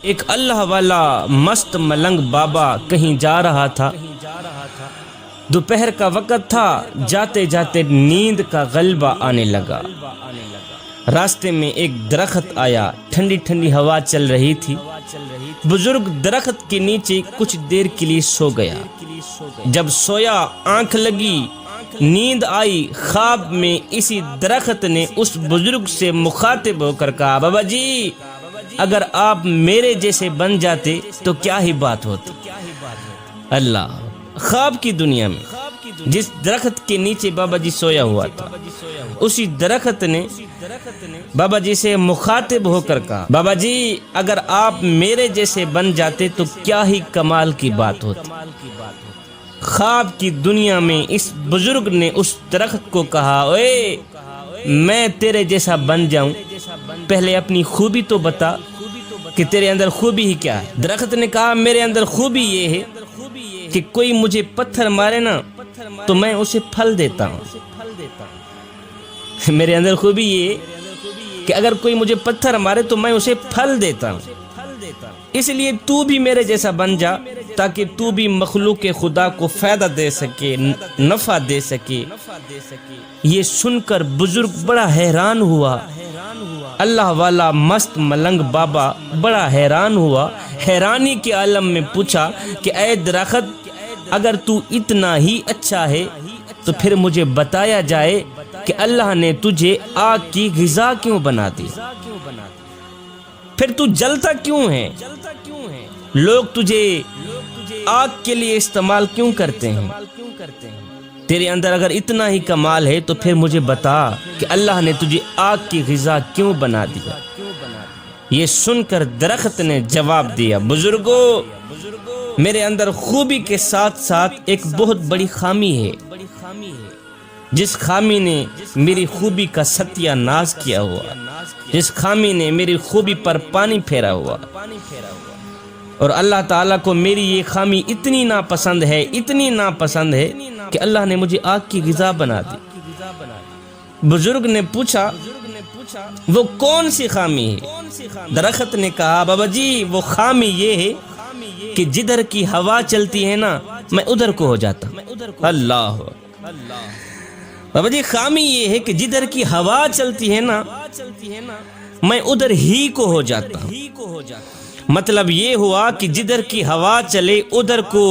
ایک اللہ والا مست ملنگ بابا کہیں جا رہا تھا۔ دوپہر کا وقت تھا، جاتے جاتے نیند کا غلبہ آنے لگا۔ راستے میں ایک درخت آیا، ٹھنڈی ٹھنڈی ہوا چل رہی تھی۔ بزرگ درخت کے نیچے کچھ دیر کے لیے سو گیا۔ جب سویا، آنکھ لگی، نیند آئی، خواب میں اسی درخت نے اس بزرگ سے مخاطب ہو کر کہا، بابا جی اگر آپ میرے جیسے بن جاتے تو کیا ہی بات ہوتی۔ اللہ، خواب کی دنیا میں جس درخت کے نیچے بابا جی سویا ہوا تھا، اسی درخت نے بابا جی سے مخاطب ہو کر کہا، بابا جی اگر آپ میرے جیسے بن جاتے تو کیا ہی کمال کی بات ہوتی۔ خواب کی دنیا میں اس بزرگ نے اس درخت کو کہا، اوے میں تیرے جیسا بن جاؤں، پہلے اپنی خوبی تو بتا کہ تیرے اندر خوبی ہی کیا ہے۔ درخت نے کہا، میرے اندر خوبی یہ ہے کہ کوئی مجھے پتھر مارے نا تو میں اسے پھل دیتا ہوں۔ میرے اندر خوبی یہ ہے کہ اگر کوئی مجھے پتھر مارے تو میں اسے پھل دیتا ہوں، اس لیے تو بھی میرے جیسا بن جا تاکہ تو بھی مخلوق خدا کو فائدہ دے سکے، نفع دے سکے۔ یہ سن کر بزرگ بڑا حیران ہوا۔ اللہ والا مست ملنگ بابا بڑا حیران ہوا، حیرانی کے عالم میں پوچھا کہ اے درخت اگر تو اتنا ہی اچھا ہے تو پھر مجھے بتایا جائے کہ اللہ نے تجھے آگ کی غذا کیوں بنا دی، پھر تو جلتا کیوں ہے، لوگ تجھے آگ کے لیے استعمال کیوں کرتے ہیں۔ تیرے اندر اگر اتنا ہی کمال ہے تو پھر مجھے بتا کہ اللہ نے تجھے آگ کی غذا کیوں بنا دیا۔ یہ سن کر درخت نے جواب دیا، بزرگو میرے اندر خوبی کے ساتھ ساتھ ایک بہت بڑی خامی ہے، جس خامی نے میری خوبی کا ستیہ ناز کیا ہوا، جس خامی نے میری خوبی پر پانی پھیرا ہوا، اور اللہ تعالیٰ کو میری یہ خامی اتنی ناپسند ہے، اتنی ناپسند ہے کہ اللہ نے مجھے آگ کی غذا بنا دی۔ بزرگ نے پوچھا وہ کون سی خامی ہے؟ درخت نے کہا، بابا جی وہ خامی یہ ہے کہ جدھر کی ہوا چلتی ہے نا میں ادھر کو ہو جاتا ہوں۔ اللہ، بابا جی خامی یہ ہے کہ جدھر کی ہوا چلتی ہے نا میں ادھر ہی کو ہو جاتا ہوں۔ مطلب یہ ہوا کہ جدھر کی ہوا چلے ادھر کو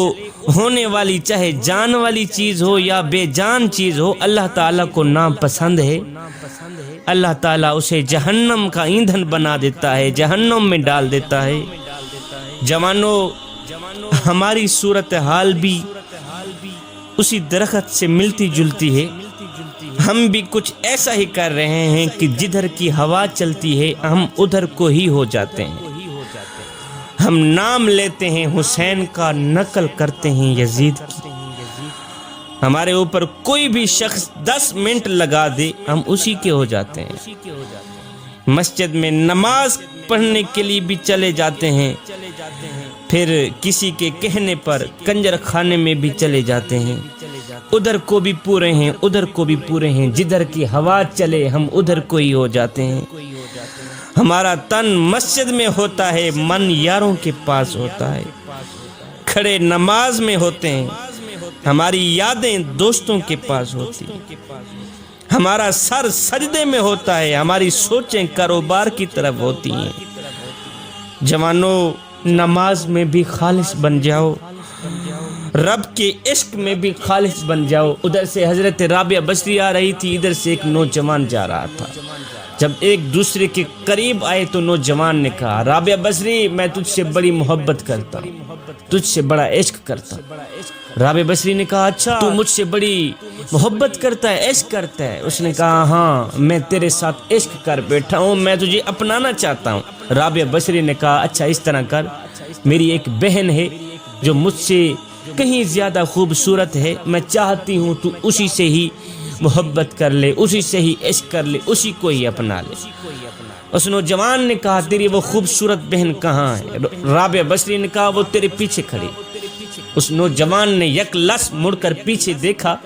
ہونے والی چاہے جان والی چیز ہو یا بے جان چیز ہو، اللہ تعالیٰ کو ناپسند ہے۔ اللہ تعالیٰ اسے جہنم کا ایندھن بنا دیتا ہے، جہنم میں ڈال دیتا ہے۔ جوانوں، ہماری صورتحال بھی اسی درخت سے ملتی جلتی ہے۔ ہم بھی کچھ ایسا ہی کر رہے ہیں کہ جدھر کی ہوا چلتی ہے ہم ادھر کو ہی ہو جاتے ہیں۔ ہم نام لیتے ہیں حسین کا، نقل کرتے ہیں یزید کی۔ ہمارے اوپر کوئی بھی شخص 10 منٹ لگا دے ہم اسی کے ہو جاتے ہیں۔ مسجد میں نماز پڑھنے کے لیے بھی چلے جاتے ہیں، پھر کسی کے کہنے پر کنجر خانے میں بھی چلے جاتے ہیں۔ ادھر کو بھی پورے ہیں، ادھر کو بھی پورے ہیں، جدھر کی ہوا چلے ہم ادھر کو ہی ہو جاتے ہیں۔ ہمارا تن مسجد میں ہوتا ہے، من یاروں کے پاس ہوتا ہے، کھڑے نماز میں ہوتے ہیں، ہماری یادیں دوستوں کے پاس ہوتی ہیں، ہمارا سر سجدے میں ہوتا ہے، ہماری سوچیں کاروبار کی طرف ہوتی ہیں۔ جوانوں، نماز میں بھی خالص بن جاؤ، رب کے عشق میں بھی خالص بن جاؤ۔ ادھر سے حضرت رابعہ بصری آ رہی تھی، ادھر سے ایک نوجوان جا رہا تھا۔ جب ایک دوسرے کے قریب آئے تو نوجوان نے کہا، رابعہ بصری میں تجھ سے بڑی محبت کرتا ہوں، تجھ سے بڑا عشق کرتا ہوں۔ رابعہ بصری نے کہا، اچھا تو مجھ سے بڑی محبت کرتا ہے، عشق کرتا ہے؟ اس نے کہا، ہاں میں تیرے ساتھ عشق کر بیٹھا ہوں، میں تجھے اپنانا چاہتا ہوں۔ رابعہ بصری نے کہا، اچھا اس طرح کر، میری ایک بہن ہے جو مجھ سے کہیں زیادہ خوبصورت ہے، میں چاہتی ہوں تو اسی سے ہی محبت کر لے، اسی سے ہی عشق کر لے، اسی کو ہی اپنا لے۔ اس نوجوان نے کہا، تیری وہ خوبصورت بہن کہاں ہے؟ رابعہ بصری نے کہا، وہ تیرے پیچھے کھڑی۔ اس نوجوان نے یک لس مڑ کر پیچھے دیکھا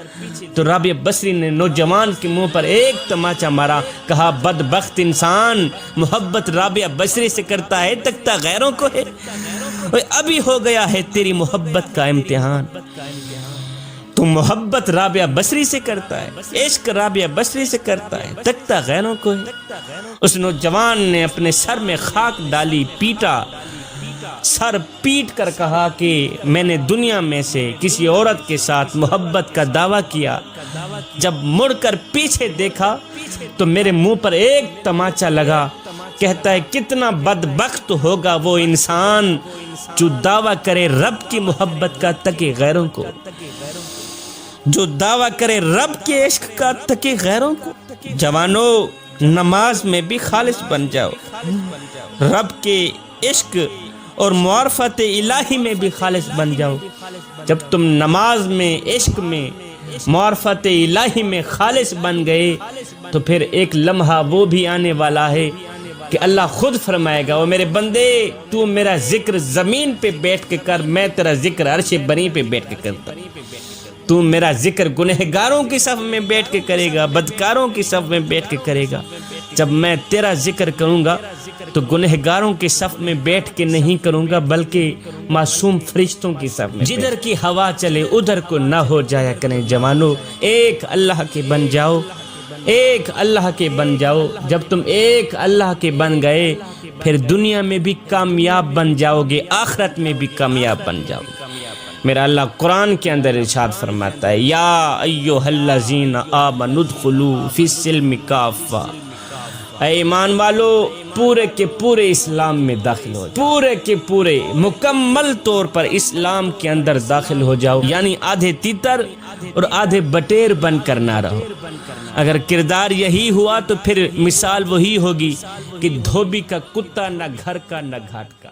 تو رابعہ بصری نے نوجوان کے منہ پر ایک تماچا مارا، کہا بدبخت انسان، محبت رابعہ بصری سے کرتا ہے تکتا غیروں کو ہے۔ ابھی ہو گیا ہے تیری محبت کا امتحان، تو محبت رابعہ بصری سے کرتا ہے، عشق رابعہ بصری سے کرتا ہے، تکتا غیروں کو ہے۔ اس نوجوان نے اپنے سر میں خاک ڈالی، پیٹا، سر پیٹ کر کہا کہ میں نے دنیا میں سے کسی عورت کے ساتھ محبت کا دعویٰ کیا، جب مڑ کر پیچھے دیکھا تو میرے منہ پر ایک تماچا لگا۔ کہتا ہے کتنا بدبخت ہوگا وہ انسان جو دعویٰ کرے رب کی محبت کا تکے غیروں کو، جو دعویٰ کرے رب کے عشق کا تکے غیروں کو۔ جوانو، نماز میں بھی خالص بن جاؤ، رب کے عشق اور معرفت الہی میں بھی خالص بن جاؤ۔ جب تم نماز میں، عشق میں، معرفت الہی میں خالص بن گئے تو پھر ایک لمحہ وہ بھی آنے والا ہے کہ اللہ خود فرمائے گا، وہ میرے بندے تو میرا ذکر زمین پہ بیٹھ کے کر، میں تیرا ذکر عرش بری پہ بیٹھ کے کرتا۔ تو میرا ذکر گنہگاروں کی صف میں بیٹھ کے کرے گا، بدکاروں کی صف میں بیٹھ کے کرے گا۔ جب میں تیرا ذکر کروں گا تو گنہگاروں کی صف میں بیٹھ کے نہیں کروں گا، بلکہ معصوم فرشتوں کی صف میں۔ جدھر کی ہوا چلے ادھر کو نہ ہو جایا کریں جوانو، ایک اللہ کے بن جاؤ، ایک اللہ کے بن جاؤ۔ جب تم ایک اللہ کے بن گئے پھر دنیا میں بھی کامیاب بن جاؤ گے، آخرت میں بھی کامیاب بن جاؤ گے۔ میرا اللہ قرآن کے اندر ارشاد فرماتا ہے، یا ایھا الذین آمنوا ادخلوا فی السلم کافہ، اے ایمان والو پورے کے پورے اسلام میں داخل ہو جاؤ، پورے کے پورے مکمل طور پر اسلام کے اندر داخل ہو جاؤ، یعنی آدھے تیتر اور آدھے بٹیر بن کر نہ رہو۔ اگر کردار یہی ہوا تو پھر مثال وہی ہوگی کہ دھوبی کا کتا، نہ گھر کا نہ گھاٹ کا۔